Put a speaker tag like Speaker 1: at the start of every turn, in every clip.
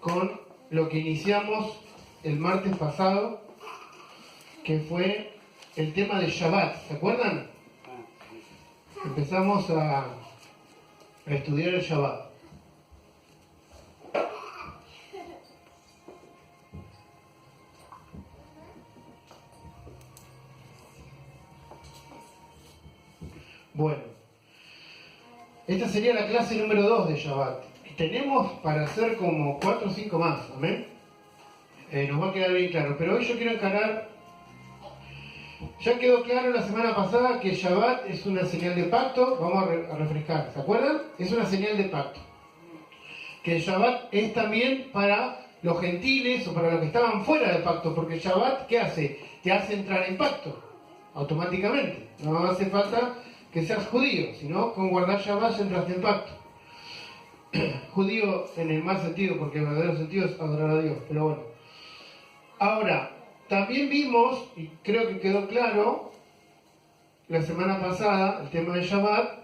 Speaker 1: con lo que iniciamos el martes pasado, que fue el tema de Shabbat. ¿Se acuerdan? Empezamos a estudiar el Shabbat. Bueno, esta sería la clase número 2 de Shabbat. Y tenemos para hacer como 4 o 5 más, ¿amén? Nos va a quedar bien claro. Pero hoy yo quiero encarar... Ya quedó claro la semana pasada que Shabbat es una señal de pacto. Vamos a refrescar, ¿se acuerdan? Es una señal de pacto. Que el Shabbat es también para los gentiles o para los que estaban fuera del pacto. Porque el Shabbat, ¿qué hace? Te hace entrar en pacto, automáticamente. No hace falta que seas judío, sino con guardar Shabbat entraste en pacto. Judío en el mal sentido, porque el verdadero sentido es adorar a Dios, pero bueno. Ahora, también vimos, y creo que quedó claro, la semana pasada, el tema de Shabbat,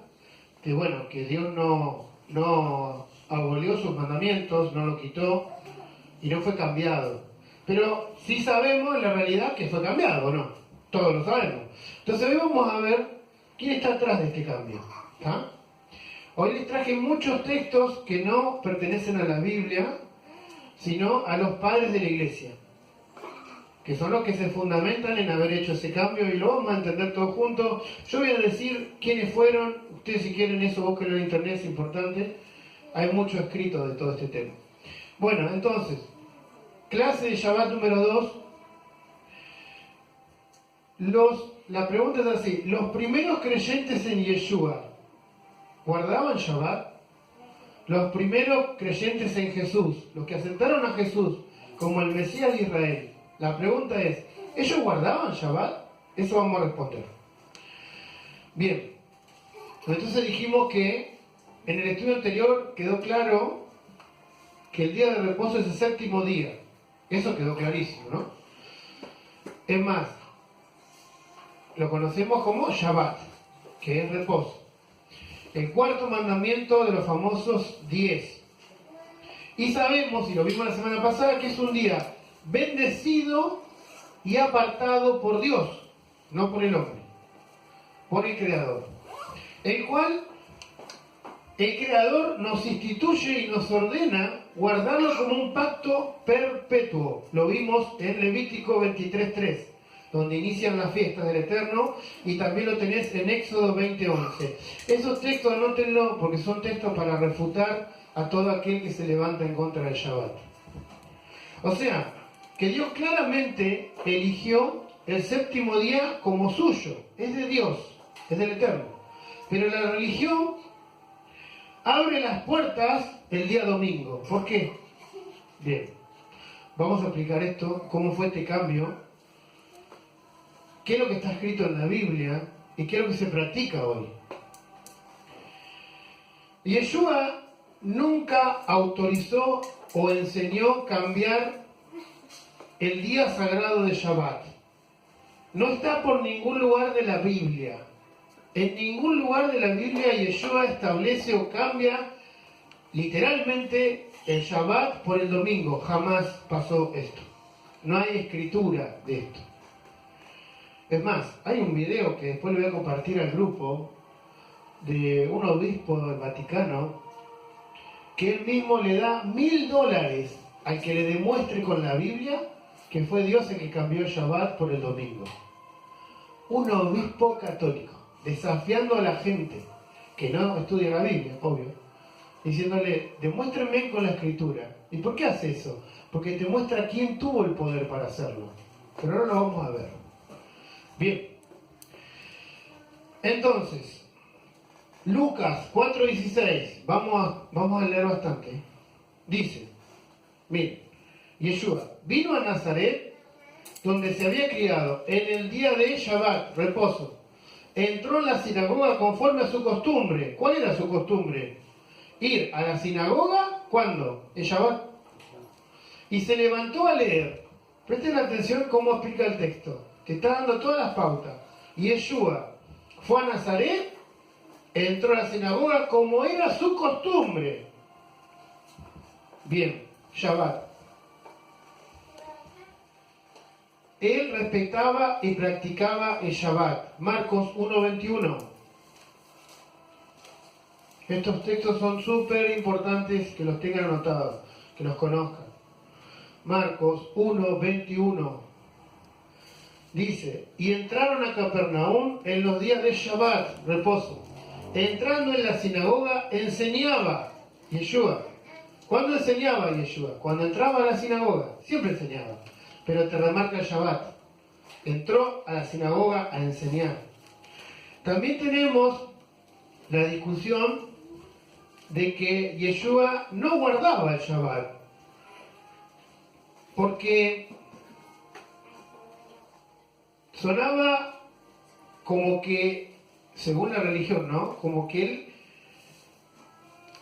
Speaker 1: que bueno, que Dios no abolió sus mandamientos, no lo quitó, y no fue cambiado. Pero sí sabemos en la realidad que fue cambiado, ¿no? Todos lo sabemos. Entonces hoy vamos a ver quién está atrás de este cambio. ¿Ah? Hoy les traje muchos textos que no pertenecen a la Biblia, sino a los padres de la iglesia, que son los que se fundamentan en haber hecho ese cambio, y lo vamos a entender todos juntos. Yo voy a decir quiénes fueron. Ustedes, si quieren eso, búsquenlo en internet, es importante. Hay mucho escrito de todo este tema. Bueno, entonces, clase de Shabbat número 2. La pregunta es así: ¿los primeros creyentes en Yeshua guardaban Shabbat? Los primeros creyentes en Jesús, los que aceptaron a Jesús como el Mesías de Israel, la pregunta es, ¿ellos guardaban Shabbat? Eso vamos a responder. Bien, entonces dijimos que en el estudio anterior quedó claro que el día de reposo es el séptimo día. Eso quedó clarísimo, ¿no? Es más, lo conocemos como Shabbat, que es reposo. El cuarto mandamiento de los famosos 10. Y sabemos, y lo vimos la semana pasada, que es un día bendecido y apartado por Dios, no por el hombre, por el Creador. El cual el Creador nos instituye y nos ordena guardarlo como un pacto perpetuo. Lo vimos en Levítico 23:3. Donde inician las fiestas del Eterno, y también lo tenés en Éxodo 20:11. Esos textos anótenlo porque son textos para refutar a todo aquel que se levanta en contra del Shabbat. O sea, que Dios claramente eligió el séptimo día como suyo, es de Dios, es del Eterno. Pero la religión abre las puertas el día domingo. ¿Por qué? Bien, vamos a explicar esto, cómo fue este cambio, qué es lo que está escrito en la Biblia y qué es lo que se practica hoy. Yeshua nunca autorizó o enseñó cambiar el día sagrado de Shabbat. No está por ningún lugar de la Biblia. En ningún lugar de la Biblia Yeshua establece o cambia literalmente el Shabbat por el domingo. Jamás pasó esto. No hay escritura de esto. Es más, hay un video que después le voy a compartir al grupo de un obispo del Vaticano, que él mismo le da $1000 al que le demuestre con la Biblia que fue Dios el que cambió el Shabbat por el domingo. Un obispo católico, desafiando a la gente que no estudia la Biblia, obvio, diciéndole, demuéstrenme con la escritura. ¿Y por qué hace eso? Porque te muestra quién tuvo el poder para hacerlo. Pero ahora lo vamos a ver. Bien, entonces, Lucas 4:16, vamos a leer bastante. Dice, miren, Yeshua vino a Nazaret, donde se había criado, en el día de Shabbat, reposo. Entró en la sinagoga conforme a su costumbre. ¿Cuál era su costumbre? Ir a la sinagoga, ¿cuándo? En Shabbat. Y se levantó a leer. Presten atención cómo explica el texto. Te está dando todas las pautas. Y Yeshua fue a Nazaret, entró a la sinagoga como era su costumbre. Bien, Shabbat. Él respetaba y practicaba el Shabbat. Marcos 1:21. Estos textos son súper importantes que los tengan anotados, que los conozcan. Marcos 1:21. Dice, y entraron a Capernaum en los días de Shabbat, reposo. Entrando en la sinagoga, enseñaba Yeshua. ¿Cuándo enseñaba Yeshua? Cuando entraba a la sinagoga, siempre enseñaba. Pero te remarca el Shabbat. Entró a la sinagoga a enseñar. También tenemos la discusión de que Yeshua no guardaba el Shabbat. Porque sonaba como que, según la religión, ¿no? Como que él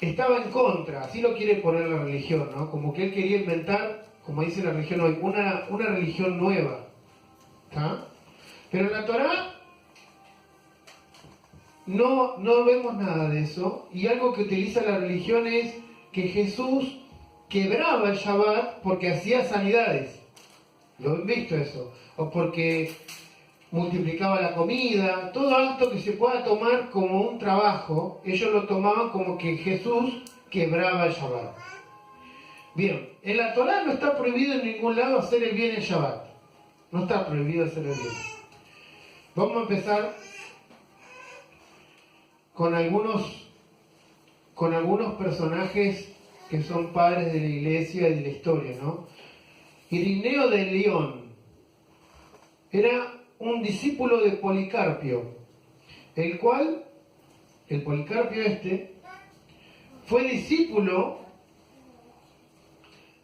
Speaker 1: estaba en contra, así lo quiere poner la religión, ¿no? Como que él quería inventar, como dice la religión hoy, una religión nueva. ¿Tá? Pero en la Torá no vemos nada de eso, y algo que utiliza la religión es que Jesús quebraba el Shabbat porque hacía sanidades. ¿Lo han visto eso? O porque multiplicaba la comida, todo acto que se pueda tomar como un trabajo, ellos lo tomaban como que Jesús quebraba el Shabbat. Bien, en la Torá no está prohibido en ningún lado hacer el bien en Shabbat. No está prohibido hacer el bien. Vamos a empezar con algunos personajes que son padres de la iglesia y de la historia, ¿no? Irineo de León era un discípulo de Policarpio, el cual, el Policarpio fue discípulo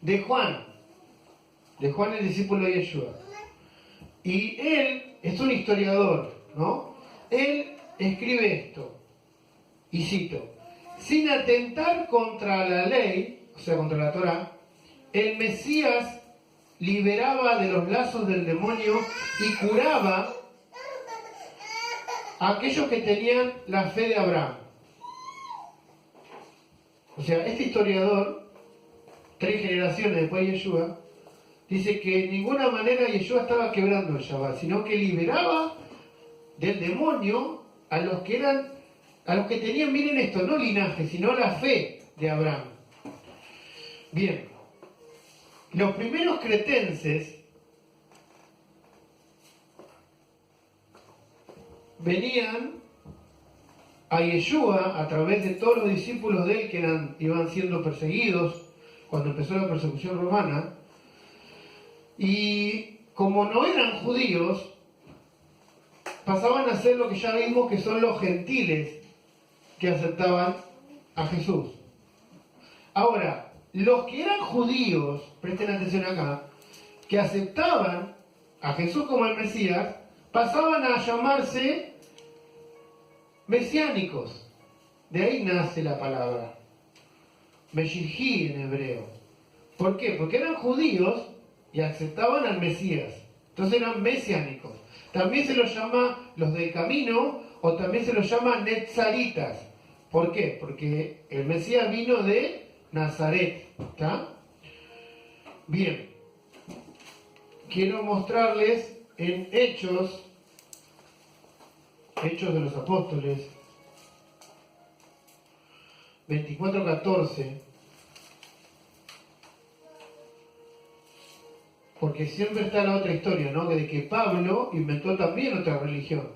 Speaker 1: de Juan el discípulo de Yeshua. Y él es un historiador, ¿no? Él escribe esto, y cito, sin atentar contra la ley, o sea, contra la Torá, el Mesías liberaba de los lazos del demonio y curaba a aquellos que tenían la fe de Abraham. O sea, este historiador, 3 generaciones después de Yeshua, dice que de ninguna manera Yeshua estaba quebrando el Shabbat, sino que liberaba del demonio a los que tenían, miren esto, no linaje, sino la fe de Abraham. Bien, los primeros cretenses venían a Yeshua a través de todos los discípulos de él que iban siendo perseguidos cuando empezó la persecución romana, y como no eran judíos, pasaban a ser lo que ya vimos que son los gentiles que aceptaban a Jesús. Ahora, los que eran judíos, presten atención acá, que aceptaban a Jesús como el Mesías, pasaban a llamarse mesiánicos. De ahí nace la palabra Meshijí en hebreo. ¿Por qué? Porque eran judíos y aceptaban al Mesías. Entonces eran mesiánicos. También se los llama los del camino, o también se los llama netzaritas. ¿Por qué? Porque el Mesías vino de Nazaret. ¿Está? Bien. Quiero mostrarles en Hechos de los Apóstoles 24:14, porque siempre está la otra historia, ¿no? De que Pablo inventó también otra religión.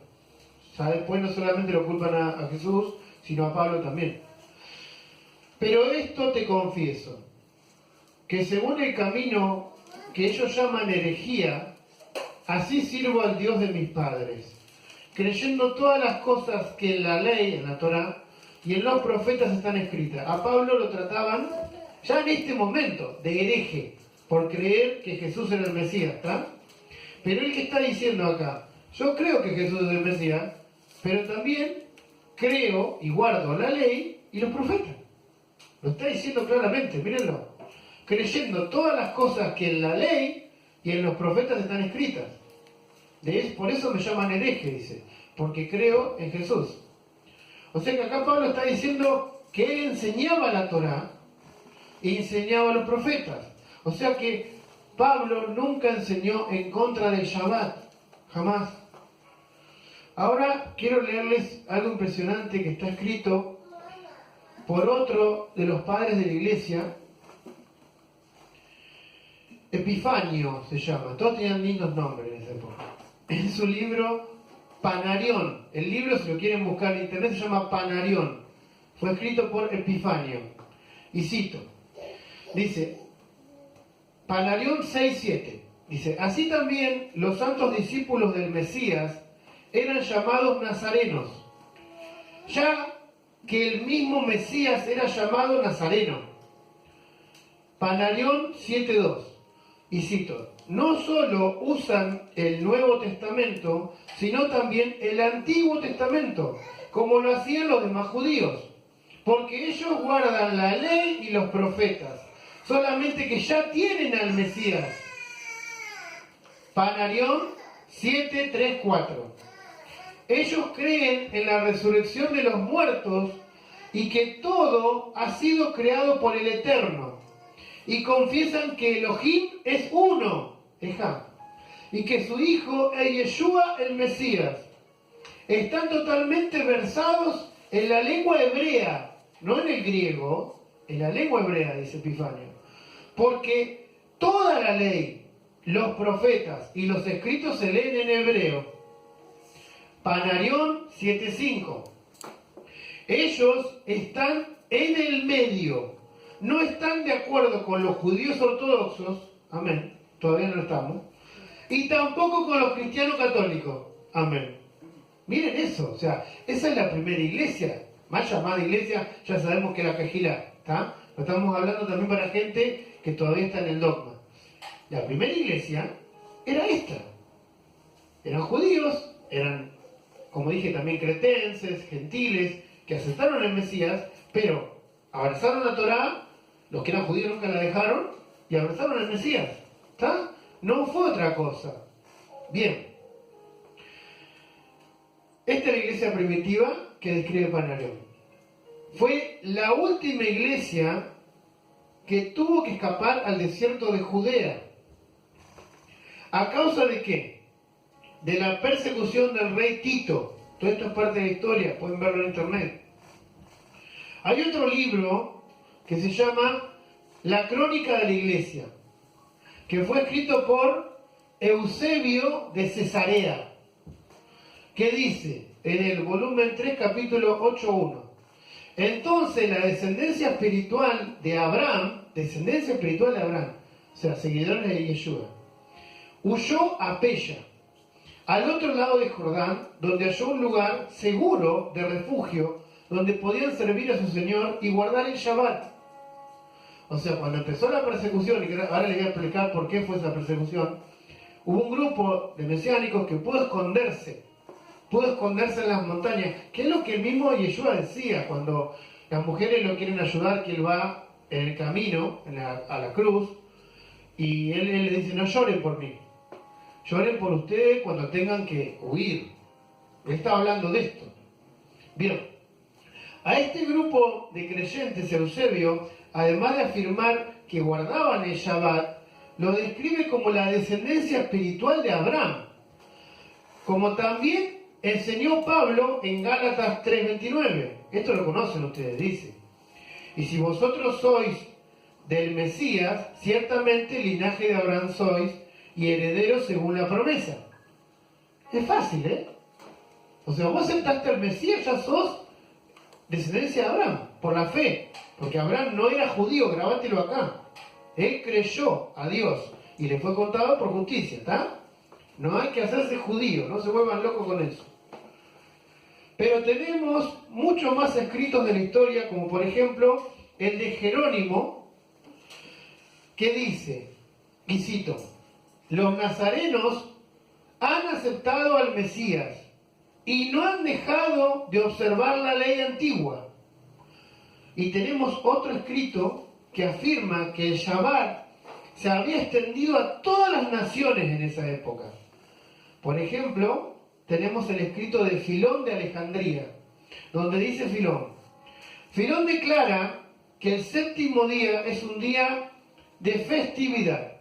Speaker 1: Ya después no solamente lo culpan a Jesús, sino a Pablo también. Pero esto te confieso, que según el camino que ellos llaman herejía, así sirvo al Dios de mis padres, creyendo todas las cosas que en la ley, en la Torá, y en los profetas están escritas. A Pablo lo trataban ya en este momento de hereje, por creer que Jesús era el Mesías, ¿está? Pero él que está diciendo acá, yo creo que Jesús es el Mesías, pero también creo y guardo la ley y los profetas. Lo está diciendo claramente, mírenlo. Creyendo todas las cosas que en la ley y en los profetas están escritas. Por eso me llaman hereje, dice, porque creo en Jesús. O sea que acá Pablo está diciendo que él enseñaba la Torá y enseñaba a los profetas. O sea que Pablo nunca enseñó en contra del Shabbat, jamás. Ahora quiero leerles algo impresionante que está escrito por otro de los padres de la iglesia. Epifanio se llama, todos tenían lindos nombres en esa época. En su libro Panarión, el libro, si lo quieren buscar en internet, se llama Panarión. Fue escrito por Epifanio. Y cito, dice, Panarión 6:7, dice, así también los santos discípulos del Mesías eran llamados nazarenos, ya que el mismo Mesías era llamado nazareno. Panarión 7:2, y cito, no solo usan el Nuevo Testamento, sino también el Antiguo Testamento, como lo hacían los demás judíos, porque ellos guardan la ley y los profetas, solamente que ya tienen al Mesías. Panarión 7:3-4. Ellos creen en la resurrección de los muertos y que todo ha sido creado por el Eterno, y confiesan que Elohim es uno, Ejá, y que su hijo es Yeshua el Mesías. Están totalmente versados en la lengua hebrea, no en el griego, en la lengua hebrea, dice Epifanio, porque toda la ley, los profetas y los escritos se leen en hebreo. Panarión 7:5. Ellos están en el medio, no están de acuerdo con los judíos ortodoxos, amén, todavía no estamos, y tampoco con los cristianos católicos, amén. Miren eso, o sea, esa es la primera iglesia, más llamada iglesia, ya sabemos que la Kejilá, ¿está? Lo estamos hablando también para gente que todavía está en el dogma. La primera iglesia era esta. Eran judíos, eran, como dije, también cretenses, gentiles, que aceptaron el Mesías, pero abrazaron la Torá, los que eran judíos nunca la dejaron, y abrazaron al Mesías, ¿está? No fue otra cosa. Bien. Esta es la iglesia primitiva que describe Panarión. Fue la última iglesia que tuvo que escapar al desierto de Judea. ¿A causa de qué? De la persecución del rey Tito. Todo esto es parte de la historia, pueden verlo en internet. Hay otro libro que se llama La Crónica de la Iglesia, que fue escrito por Eusebio de Cesarea, que dice en el volumen 3, capítulo 8:1. Entonces la descendencia espiritual de Abraham, o sea, seguidores de Yeshua, huyó a Pella, al otro lado de Jordán, donde halló un lugar seguro de refugio, donde podían servir a su Señor y guardar el Shabbat. O sea, cuando empezó la persecución, y ahora les voy a explicar por qué fue esa persecución, hubo un grupo de mesiánicos que pudo esconderse en las montañas, que es lo que el mismo Yeshua decía, cuando las mujeres lo quieren ayudar, que él va en el camino, a la cruz, y él le dice, no lloren por mí, lloren por ustedes cuando tengan que huir. Él está hablando de esto. Bien, a este grupo de creyentes, Eusebio, además de afirmar que guardaban el Shabbat, lo describe como la descendencia espiritual de Abraham, como también enseñó Pablo en Gálatas 3:29. Esto lo conocen ustedes, dice. Y si vosotros sois del Mesías, ciertamente linaje de Abraham sois y herederos según la promesa. Es fácil, ¿eh? O sea, vos aceptaste al Mesías, ya sos descendencia de Abraham, por la fe. Porque Abraham no era judío, grabátelo acá. Él creyó a Dios y le fue contado por justicia, ¿está? No hay que hacerse judío, no se vuelvan locos con eso. Pero tenemos muchos más escritos de la historia, como por ejemplo el de Jerónimo, que dice, y cito, los nazarenos han aceptado al Mesías y no han dejado de observar la ley antigua. Y tenemos otro escrito que afirma que el Shabbat se había extendido a todas las naciones en esa época. Por ejemplo, tenemos el escrito de Filón de Alejandría, donde dice Filón declara que el séptimo día es un día de festividad,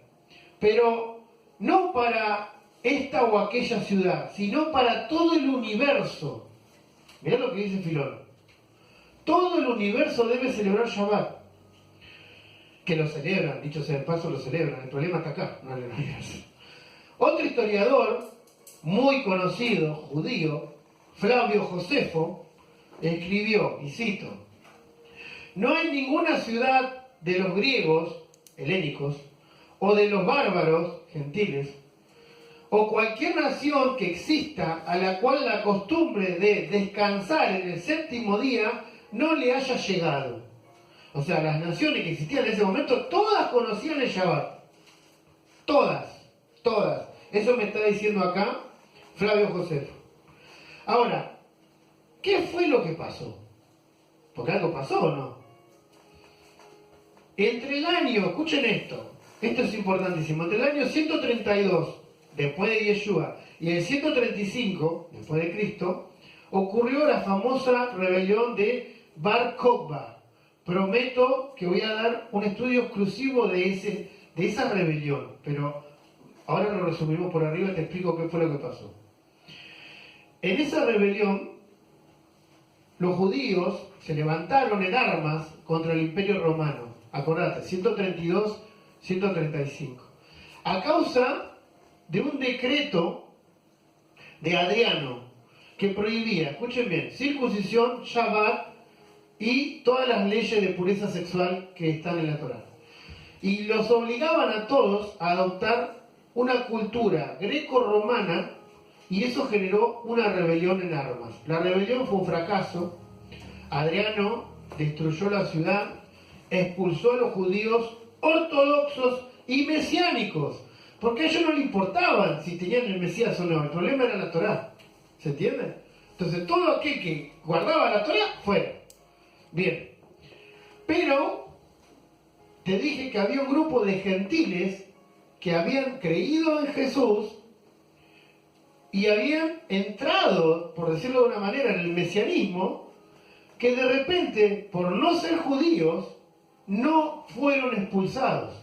Speaker 1: pero no para esta o aquella ciudad, sino para todo el universo. Mirá lo que dice Filón. Todo el universo debe celebrar Shabbat. Que lo celebran, dicho sea de paso, lo celebran. El problema está acá, no en el universo. Otro historiador, muy conocido, judío, Flavio Josefo, escribió, y cito: no hay ninguna ciudad de los griegos, helénicos, o de los bárbaros, gentiles, o cualquier nación que exista a la cual la costumbre de descansar en el séptimo día no le haya llegado. O sea, las naciones que existían en ese momento, todas conocían el Shabbat. Todas. Eso me está diciendo acá Flavio Josefo. Ahora, ¿qué fue lo que pasó? Porque algo pasó, ¿o no? Entre el año, escuchen esto es importantísimo, entre el año 132 después de Yeshua y el 135 después de Cristo, ocurrió la famosa rebelión de Bar Kokhba. Prometo que voy a dar un estudio exclusivo de esa rebelión, pero ahora lo resumimos por arriba y te explico qué fue lo que pasó. En esa rebelión, los judíos se levantaron en armas contra el Imperio Romano. Acordate, 132, 135. A causa de un decreto de Adriano que prohibía, escuchen bien, circuncisión, Shabbat y todas las leyes de pureza sexual que están en la Torá. Y los obligaban a todos a adoptar una cultura greco-romana, y eso generó una rebelión en armas. La rebelión fue un fracaso. Adriano destruyó la ciudad, expulsó a los judíos ortodoxos y mesiánicos, porque a ellos no les importaban si tenían el Mesías o no, el problema era la Torá. ¿Se entiende? Entonces todo aquel que guardaba la Torá, fuera. Bien, pero te dije que había un grupo de gentiles que habían creído en Jesús y habían entrado, por decirlo de una manera, en el mesianismo, que de repente, por no ser judíos, no fueron expulsados.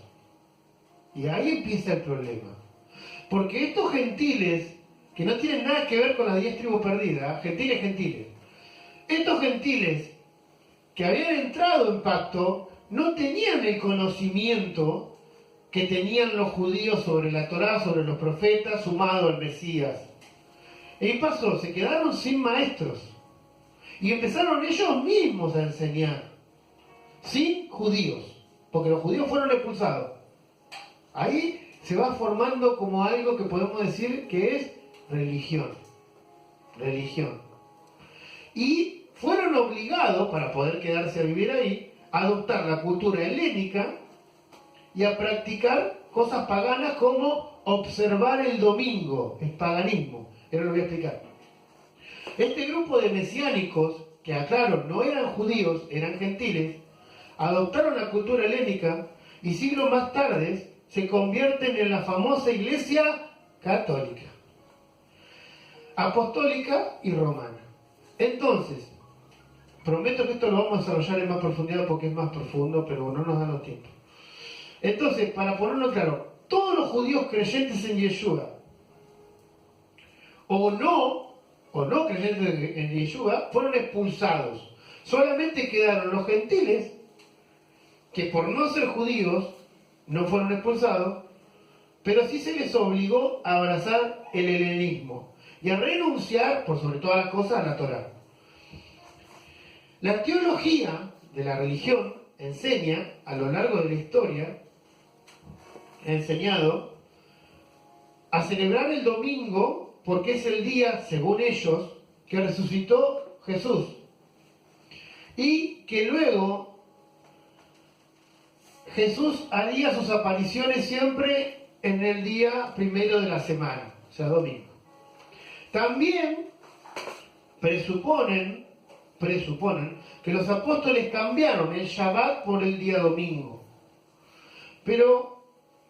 Speaker 1: Y ahí empieza el problema. Porque estos gentiles, que no tienen nada que ver con las 10 tribus perdidas, gentiles, estos gentiles que habían entrado en pacto, no tenían el conocimiento que tenían los judíos sobre la Torá, sobre los profetas, sumado al Mesías. ¿Y pasó? Se quedaron sin maestros. Y empezaron ellos mismos a enseñar. Sin judíos. Porque los judíos fueron expulsados. Ahí se va formando como algo que podemos decir que es religión. Religión. Y fueron obligados, para poder quedarse a vivir ahí, a adoptar la cultura helénica y a practicar cosas paganas como observar el domingo. Es paganismo. Ahora lo voy a explicar. Este grupo de mesiánicos, que aclaro, no eran judíos, eran gentiles, adoptaron la cultura helénica y siglos más tarde se convierten en la famosa Iglesia católica, apostólica y romana. Entonces, prometo que esto lo vamos a desarrollar en más profundidad porque es más profundo, pero no nos dan los tiempos. Entonces, para ponerlo claro, todos los judíos creyentes en Yeshua, o no creyentes en Yeshua, fueron expulsados. Solamente quedaron los gentiles, que por no ser judíos no fueron expulsados, pero sí se les obligó a abrazar el helenismo y a renunciar, por sobre todas las cosas, a la Torá. La teología de la religión enseña, a lo largo de la historia, ha enseñado a celebrar el domingo porque es el día, según ellos, que resucitó Jesús. Y que luego Jesús haría sus apariciones siempre en el día primero de la semana, o sea, domingo. También presuponen que los apóstoles cambiaron el Shabbat por el día domingo. Pero,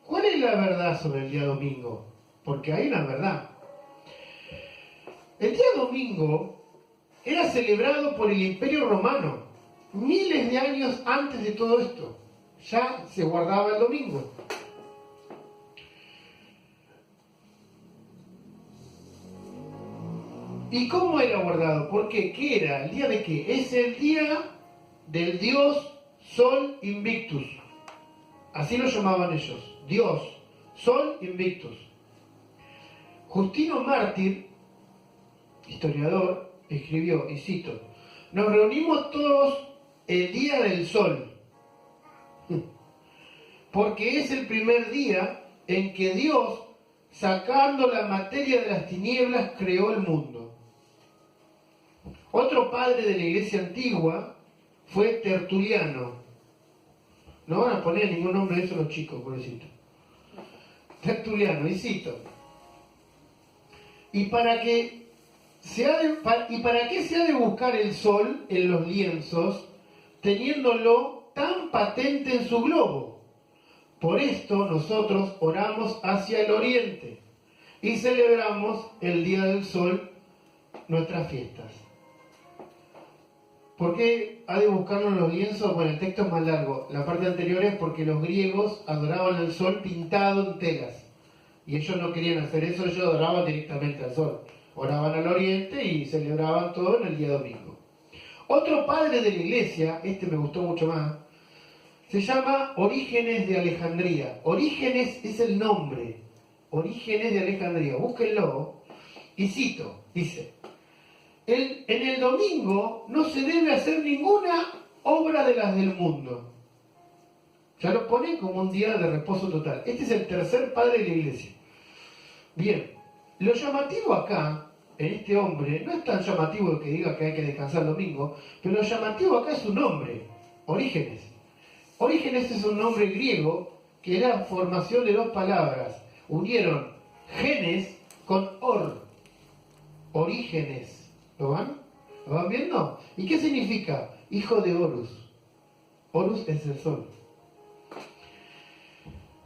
Speaker 1: ¿cuál es la verdad sobre el día domingo? Porque hay una verdad. El día domingo era celebrado por el Imperio Romano. miles de años antes de todo esto. Ya se guardaba el domingo. ¿Y cómo era guardado? ¿Por qué? ¿Qué era? ¿El día de qué? Es el día del dios Sol Invictus. Así lo llamaban ellos. Dios, Sol Invictus. Justino Mártir, historiador, escribió, y cito, nos reunimos todos el día del sol, porque es el primer día en que Dios, sacando la materia de las tinieblas, creó el mundo. Otro padre de la iglesia antigua fue Tertuliano. No van a poner ningún nombre de eso los chicos, pobrecito. Tertuliano, y cito. ¿Para qué se ha de buscar el sol en los lienzos, teniéndolo tan patente en su globo? Por esto nosotros oramos hacia el oriente y celebramos el día del sol, nuestras fiestas. ¿Por qué ha de buscarlo en los lienzos? Bueno, el texto es más largo. La parte anterior es porque los griegos adoraban al sol pintado en telas. Y ellos no querían hacer eso, ellos adoraban directamente al sol. Oraban al oriente y celebraban todo en el día domingo. Otro padre de la iglesia, este me gustó mucho más, se llama Orígenes de Alejandría. Orígenes es el nombre. Orígenes de Alejandría. Búsquenlo. Y cito, dice, en el domingo no se debe hacer ninguna obra de las del mundo. Ya lo pone como un día de reposo total. Este es el tercer padre de la iglesia. Bien, lo llamativo acá, en este hombre, no es tan llamativo que diga que hay que descansar el domingo, pero lo llamativo acá es su nombre, Orígenes. Orígenes es un nombre griego que era formación de dos palabras. Unieron genes con or. Orígenes. ¿Lo van? ¿Lo van viendo? ¿Y qué significa? Hijo de Horus. Horus es el sol.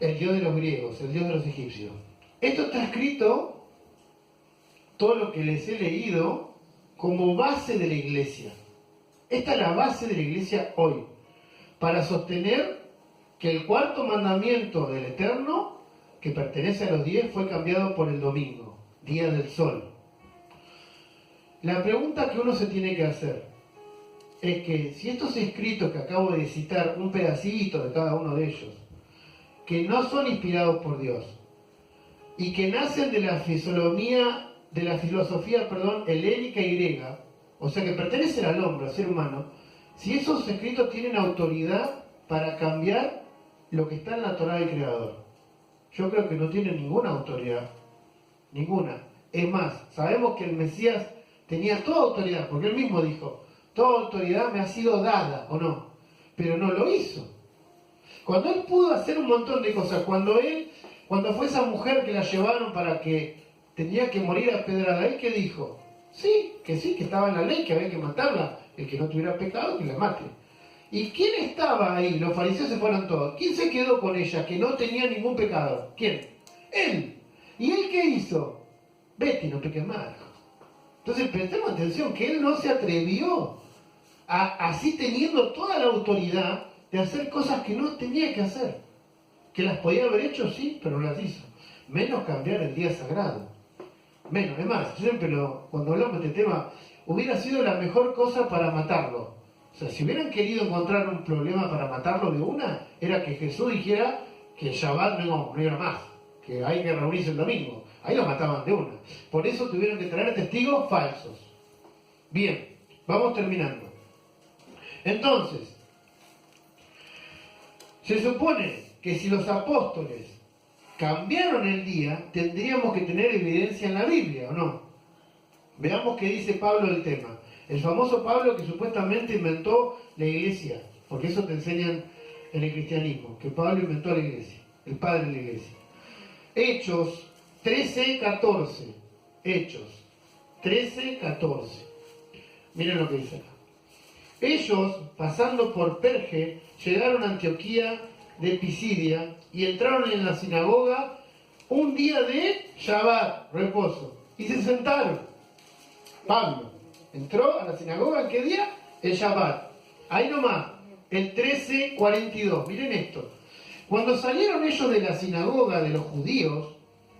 Speaker 1: El dios de los griegos, el dios de los egipcios. Esto está escrito, todo lo que les he leído, como base de la iglesia. Esta es la base de la iglesia hoy, para sostener que el cuarto mandamiento del Eterno, que pertenece a los 10, fue cambiado por el domingo, día del sol. La pregunta que uno se tiene que hacer es que si estos escritos que acabo de citar, un pedacito de cada uno de ellos, que no son inspirados por Dios y que nacen de la filosofía helénica y griega, o sea que pertenecen al hombre, al ser humano, si esos escritos tienen autoridad para cambiar lo que está en la Torá del Creador. Yo creo que no tienen ninguna autoridad, ninguna. Es más, sabemos que el Mesías tenía toda autoridad, porque él mismo dijo, toda autoridad me ha sido dada, ¿o no? Pero no lo hizo. Cuando él pudo hacer un montón de cosas, cuando fue esa mujer que la llevaron para que tenía que morir apedrada, ¿él qué dijo? Sí, que estaba en la ley, que había que matarla, el que no tuviera pecado, que la mate. ¿Y quién estaba ahí? Los fariseos se fueron todos. ¿Quién se quedó con ella, que no tenía ningún pecado? ¿Quién? Él. ¿Y él qué hizo? Vete y no peques más. Entonces prestemos atención, que él no se atrevió, así teniendo toda la autoridad, de hacer cosas que no tenía que hacer. Que las podía haber hecho, sí, pero no las hizo. Menos cambiar el día sagrado. Menos, es más, siempre cuando hablamos de este tema, hubiera sido la mejor cosa para matarlo. O sea, si hubieran querido encontrar un problema para matarlo de una, era que Jesús dijera que el Shabbat no era más, que hay que reunirse el domingo. Ahí lo mataban de una. Por eso tuvieron que traer testigos falsos. Bien, vamos terminando. Entonces, se supone que si los apóstoles cambiaron el día, tendríamos que tener evidencia en la Biblia, ¿o no? Veamos qué dice Pablo del tema. El famoso Pablo que supuestamente inventó la iglesia, porque eso te enseñan en el cristianismo, que Pablo inventó la iglesia, el padre de la iglesia. Hechos 13:14. Hechos 13:14. Miren lo que dice acá. Ellos, pasando por Perge, llegaron a Antioquía de Pisidia y entraron en la sinagoga un día de Shabbat, reposo, y se sentaron. Pablo entró a la sinagoga, ¿en qué día? El Shabbat. Ahí nomás, el 13:42. Miren esto. Cuando salieron ellos de la sinagoga de los judíos,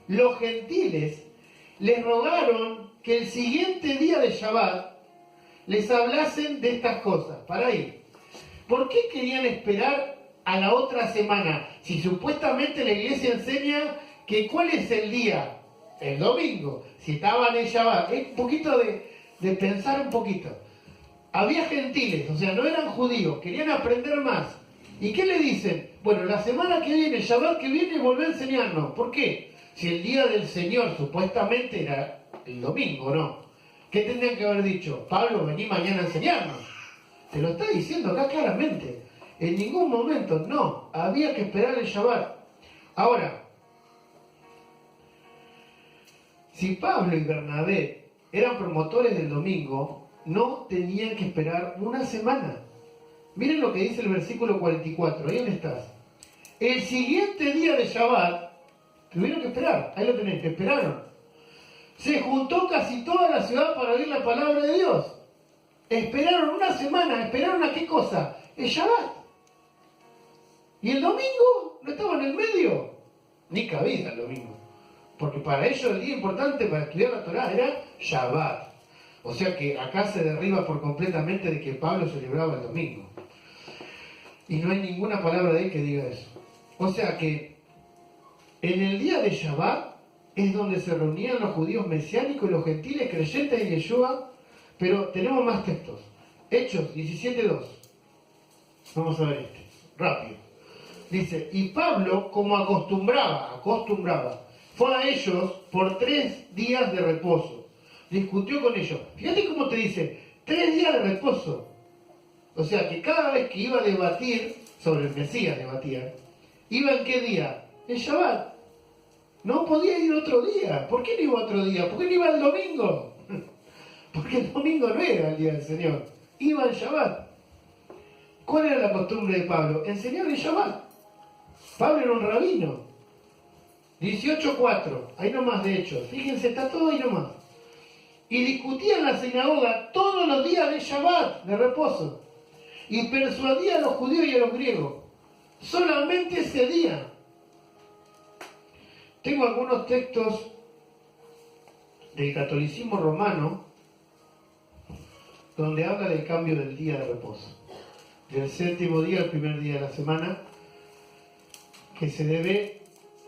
Speaker 1: los gentiles les rogaron que el siguiente día de Shabbat les hablasen de estas cosas. Para ahí. ¿Por qué querían esperar a la otra semana? Si supuestamente la iglesia enseña que ¿cuál es el día? El domingo. Si estaban en Shabbat. Es un poquito de pensar un poquito. Había gentiles, o sea, no eran judíos, querían aprender más. ¿Y qué le dicen? Bueno, la semana que viene, el Shabbat que viene, volvé a enseñarnos. ¿Por qué? Si el día del Señor supuestamente era el domingo, ¿no? ¿Qué tendrían que haber dicho? Pablo, vení mañana a enseñarnos. Te lo está diciendo acá claramente. En ningún momento, no. Había que esperar el Shabbat. Ahora, si Pablo y Bernabé eran promotores del domingo, no tenían que esperar una semana. Miren lo que dice el versículo 44. Ahí donde estás. El siguiente día de Shabbat, tuvieron que esperar. Ahí lo tenés, esperaron. Se juntó casi toda la ciudad para oír la palabra de Dios. Esperaron una semana. ¿Esperaron a qué cosa? El Shabbat. ¿Y el domingo? ¿No estaba en el medio? Ni cabida el domingo. Porque para ellos el día importante para estudiar la Torá era Shabbat. O sea que acá se derriba por completamente de que Pablo celebraba el domingo. Y no hay ninguna palabra de él que diga eso. O sea que en el día de Shabbat es donde se reunían los judíos mesiánicos y los gentiles creyentes en Yeshua, pero tenemos más textos. Hechos 17:2. Vamos a ver este, rápido. Dice, y Pablo, como acostumbraba, fue a ellos por 3 días de reposo. Discutió con ellos. Fíjate cómo te dice, 3 días de reposo. O sea que cada vez que iba a debatir sobre el Mesías, ¿iba en qué día? En Shabbat. No podía ir otro día. ¿Por qué no iba otro día? ¿Por qué no iba el domingo? Porque el domingo no era el día del Señor. Iba en Shabbat. ¿Cuál era la costumbre de Pablo? Enseñar en Shabbat. Pablo era un rabino. 18:4. Ahí nomás de Hechos. Fíjense, está todo ahí nomás. Y discutía en la sinagoga todos los días de Shabbat, de reposo. Y persuadía a los judíos y a los griegos. Solamente ese día. Tengo algunos textos del catolicismo romano donde habla del cambio del día de reposo. Del séptimo día al primer día de la semana, que se debe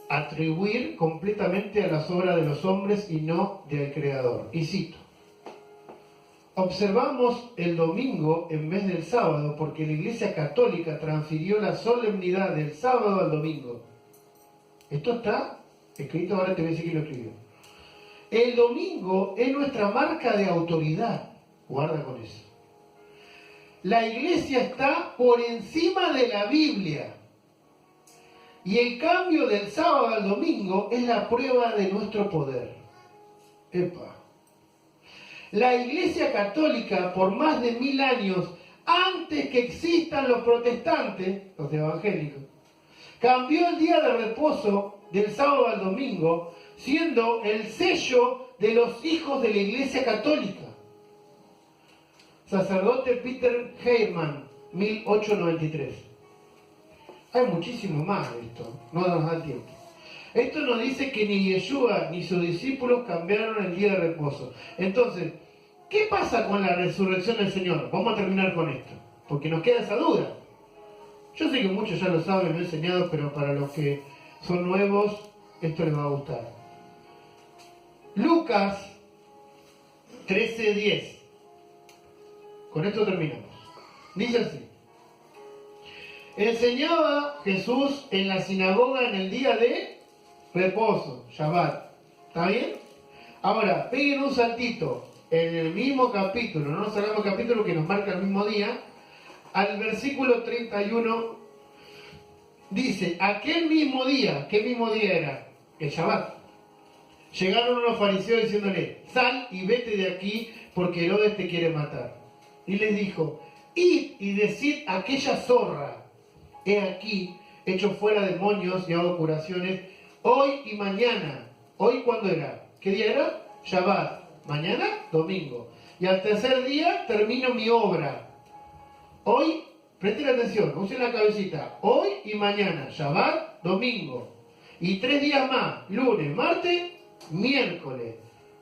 Speaker 1: atribuir completamente a las obras de los hombres y no del Creador. Y cito. Observamos el domingo en vez del sábado porque la Iglesia Católica transfirió la solemnidad del sábado al domingo. Esto está escrito, ahora te voy a decir quién lo escribió. El domingo es nuestra marca de autoridad. Guarda con eso. La Iglesia está por encima de la Biblia. Y el cambio del sábado al domingo es la prueba de nuestro poder. Epa. La Iglesia Católica, por más de 1000 años, antes que existan los protestantes, los evangélicos, cambió el día de reposo del sábado al domingo, siendo el sello de los hijos de la Iglesia Católica. Sacerdote Peter Heyman, 1893. Hay muchísimo más de esto, no nos da tiempo. Esto nos dice que ni Yeshua ni sus discípulos cambiaron el día de reposo. Entonces, ¿qué pasa con la resurrección del Señor? Vamos a terminar con esto, porque nos queda esa duda. Yo sé que muchos ya lo saben, lo he enseñado, pero para los que son nuevos, esto les va a gustar. Lucas 13:10. Con esto terminamos. Dice así. Enseñaba Jesús en la sinagoga en el día de reposo, Shabbat. ¿Está bien? Ahora, peguen un saltito en el mismo capítulo, no nos salgamos del capítulo que nos marca el mismo día, al versículo 31, dice, aquel mismo día, ¿qué mismo día era? El Shabbat. Llegaron unos fariseos diciéndole, sal y vete de aquí porque Herodes te quiere matar. Y les dijo, id y decid a aquella zorra, he aquí, hecho fuera demonios y hago curaciones, hoy y mañana. ¿Hoy cuándo era? ¿Qué día era? Shabbat. Mañana, domingo. Y al tercer día termino mi obra. Hoy, presten atención, usen la cabecita. Hoy y mañana, Shabbat, domingo. Y 3 días más, lunes, martes, miércoles.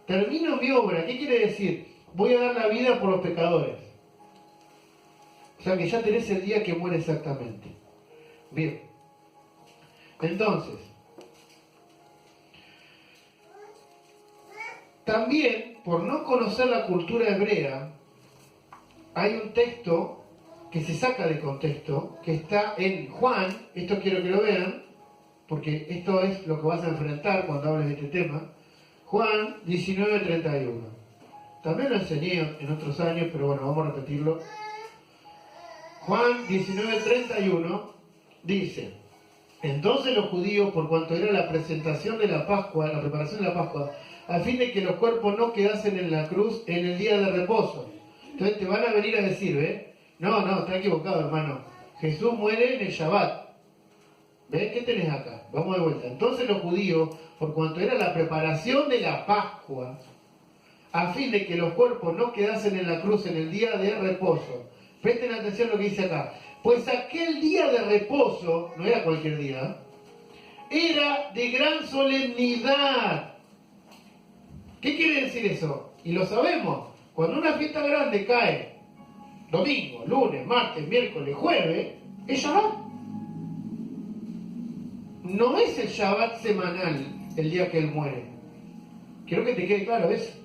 Speaker 1: Termino mi obra. ¿Qué quiere decir? Voy a dar la vida por los pecadores. O sea que ya tenés el día que muere exactamente. Bien. Entonces, también, por no conocer la cultura hebrea, hay un texto que se saca de contexto, que está en Juan, esto quiero que lo vean, porque esto es lo que vas a enfrentar cuando hables de este tema. Juan 19:31. También lo enseñé en otros años, pero bueno, vamos a repetirlo. Juan 19:31 dice: entonces los judíos, por cuanto era la presentación de la Pascua, la preparación de la Pascua, a fin de que los cuerpos no quedasen en la cruz en el día de reposo. Entonces te van a venir a decir, no, está equivocado, hermano. Jesús muere en el Shabbat. ¿Ves? ¿Qué tenés acá? Vamos de vuelta. Entonces los judíos, por cuanto era la preparación de la Pascua, a fin de que los cuerpos no quedasen en la cruz en el día de reposo. Presten atención a lo que dice acá. Pues aquel día de reposo, no era cualquier día, era de gran solemnidad. ¿Qué quiere decir eso? Y lo sabemos. Cuando una fiesta grande cae domingo, lunes, martes, miércoles, jueves, es Shabbat. No es el Shabbat semanal el día que él muere. Quiero que te quede claro, ¿ves?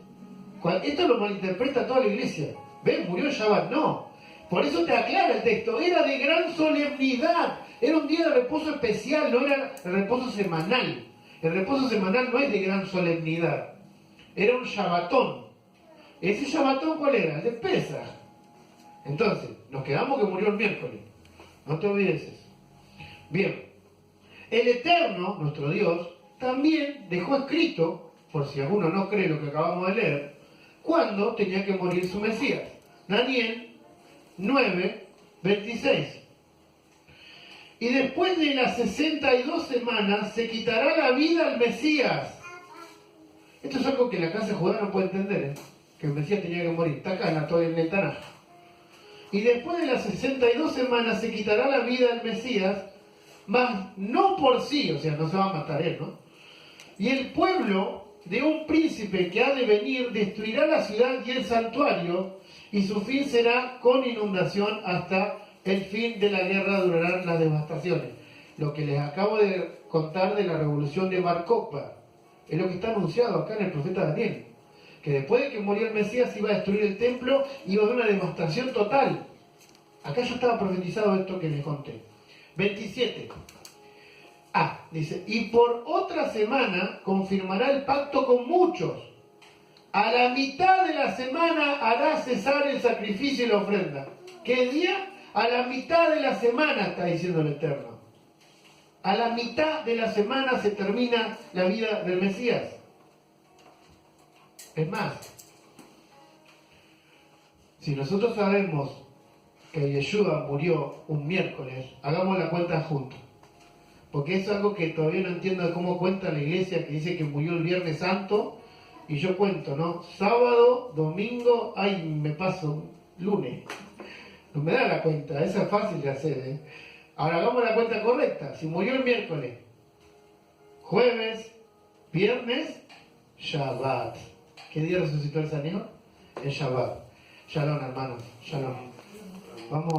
Speaker 1: Esto lo malinterpreta toda la iglesia. ¿Ves? Murió el Shabbat. No. Por eso te aclara el texto. Era de gran solemnidad. Era un día de reposo especial, no era el reposo semanal. El reposo semanal no es de gran solemnidad. Era un Shabbatón. ¿Ese Shabbatón cuál era? El de Pesaj. Entonces, nos quedamos que murió el miércoles. No te olvides eso. Bien. El Eterno, nuestro Dios, también dejó escrito, por si alguno no cree lo que acabamos de leer, cuándo tenía que morir su Mesías. Daniel 9:26. Y después de las 62 semanas se quitará la vida al Mesías. Esto es algo que la casa de Judá no puede entender, que el Mesías tenía que morir. Está acá en el Tanaj. Y después de las 62 semanas se quitará la vida al Mesías, mas no por sí, o sea, no se va a matar él, ¿no? Y el pueblo de un príncipe que ha de venir destruirá la ciudad y el santuario, y su fin será con inundación hasta el fin de la guerra durarán las devastaciones. Lo que les acabo de contar de la revolución de Bar Kokhba es lo que está anunciado acá en el profeta Daniel, que después de que murió el Mesías iba a destruir el templo y iba a haber una devastación total. Acá ya estaba profetizado esto que les conté. 27. Dice, y por otra semana confirmará el pacto con muchos. A la mitad de la semana hará cesar el sacrificio y la ofrenda. ¿Qué día? A la mitad de la semana, está diciendo el Eterno. A la mitad de la semana se termina la vida del Mesías. Es más, si nosotros sabemos que Yeshua murió un miércoles, hagamos la cuenta juntos. Porque es algo que todavía no entiendo de cómo cuenta la iglesia, que dice que murió el Viernes Santo, y yo cuento, ¿no? Sábado, domingo, me paso lunes. No me da la cuenta, esa es fácil de hacer, ¿eh? Ahora hagamos la cuenta correcta. Si murió el miércoles, jueves, viernes, Shabbat. ¿Qué día resucitó el Señor? El Shabbat. Shalom, hermanos. Shalom. Vamos.